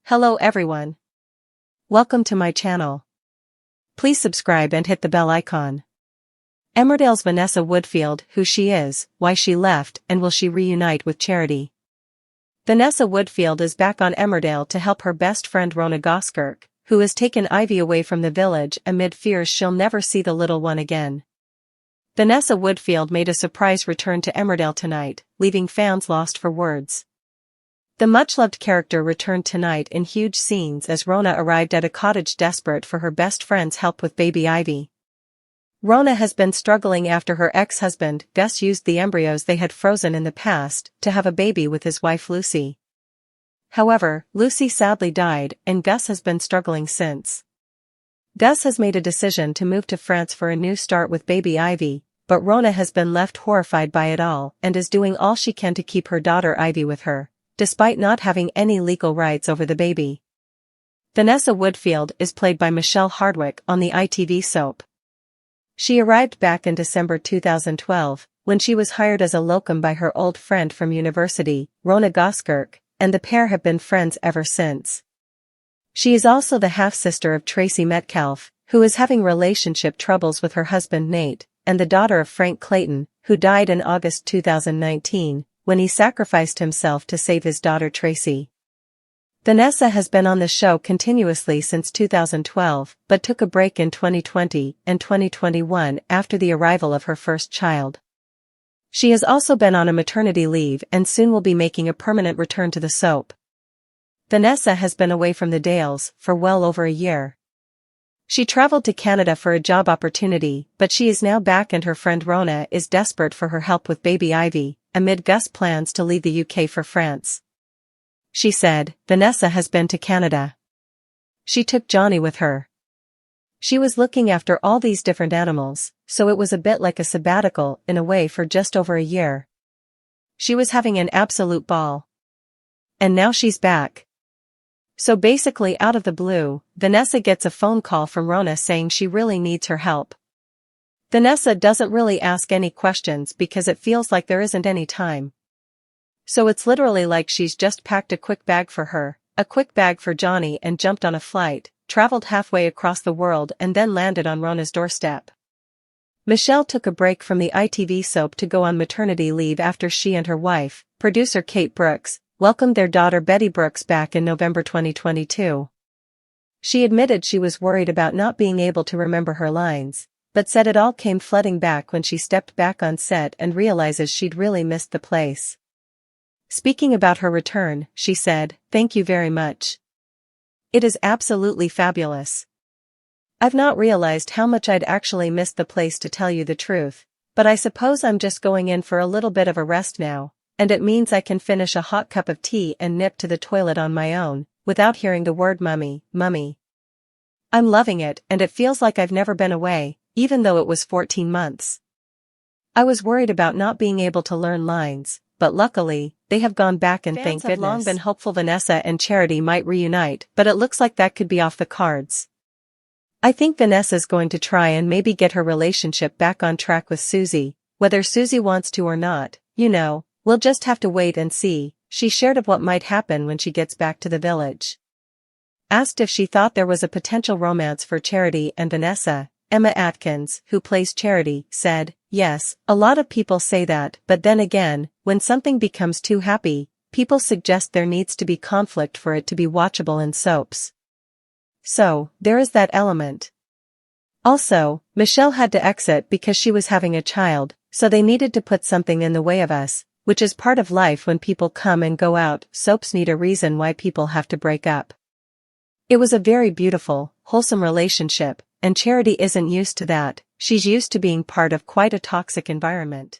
Hello everyone. Welcome to my channel. Please subscribe and hit the bell icon. Emmerdale's Vanessa Woodfield, who she is, why she left, and will she reunite with Charity? Vanessa Woodfield is back on Emmerdale to help her best friend Rona Goskirk, who has taken Ivy away from the village amid fears she'll never see the little one again. Vanessa Woodfield made a surprise return to Emmerdale tonight, leaving fans lost for words. The much-loved character returned tonight in huge scenes as Rona arrived at a cottage desperate for her best friend's help with baby Ivy. Rona has been struggling after her ex-husband, Gus, used the embryos they had frozen in the past to have a baby with his wife Lucy. However, Lucy sadly died and Gus has been struggling since. Gus has made a decision to move to France for a new start with baby Ivy, but Rona has been left horrified by it all and is doing all she can to keep her daughter Ivy with her, despite not having any legal rights over the baby. Vanessa Woodfield is played by Michelle Hardwick on the ITV soap. She arrived back in December 2012, when she was hired as a locum by her old friend from university, Rona Goskirk, and the pair have been friends ever since. She is also the half-sister of Tracy Metcalfe, who is having relationship troubles with her husband Nate, and the daughter of Frank Clayton, who died in August 2019, when he sacrificed himself to save his daughter Tracy. Vanessa has been on the show continuously since 2012, but took a break in 2020 and 2021 after the arrival of her first child. She has also been on a maternity leave and soon will be making a permanent return to the soap. Vanessa has been away from the Dales for well over a year. She traveled to Canada for a job opportunity, but she is now back and her friend Rona is desperate for her help with baby Ivy, amid Gus' plans to leave the UK for France. She said, Vanessa has been to Canada. She took Johnny with her. She was looking after all these different animals, so it was a bit like a sabbatical in a way for just over a year. She was having an absolute ball. And now she's back. So basically out of the blue, Vanessa gets a phone call from Rona saying she really needs her help. Vanessa doesn't really ask any questions because it feels like there isn't any time. So it's literally like she's just packed a quick bag for her, a quick bag for Johnny, and jumped on a flight, traveled halfway across the world and then landed on Rona's doorstep. Michelle took a break from the ITV soap to go on maternity leave after she and her wife, producer Kate Brooks, welcomed their daughter Betty Brooks back in November 2022. She admitted she was worried about not being able to remember her lines, but said it all came flooding back when she stepped back on set and realizes she'd really missed the place. Speaking about her return, she said, "Thank you very much. It is absolutely fabulous. I've not realized how much I'd actually missed the place, to tell you the truth, but I suppose I'm just going in for a little bit of a rest now, and it means I can finish a hot cup of tea and nip to the toilet on my own, without hearing the word mummy, mummy. I'm loving it and it feels like I've never been away, even though it was 14 months. I was worried about not being able to learn lines, but luckily, they have gone back and thank goodness. Fans have long been hopeful Vanessa and Charity might reunite, but it looks like that could be off the cards. I think Vanessa's going to try and maybe get her relationship back on track with Susie, whether Susie wants to or not, you know. We'll just have to wait and see," she shared of what might happen when she gets back to the village. Asked if she thought there was a potential romance for Charity and Vanessa, Emma Atkins, who plays Charity, said, "Yes, a lot of people say that, but then again, when something becomes too happy, people suggest there needs to be conflict for it to be watchable in soaps. So, there is that element. Also, Michelle had to exit because she was having a child, so they needed to put something in the way of us, which is part of life when people come and go out. Soaps need a reason why people have to break up. It was a very beautiful, wholesome relationship, and Charity isn't used to that. She's used to being part of quite a toxic environment."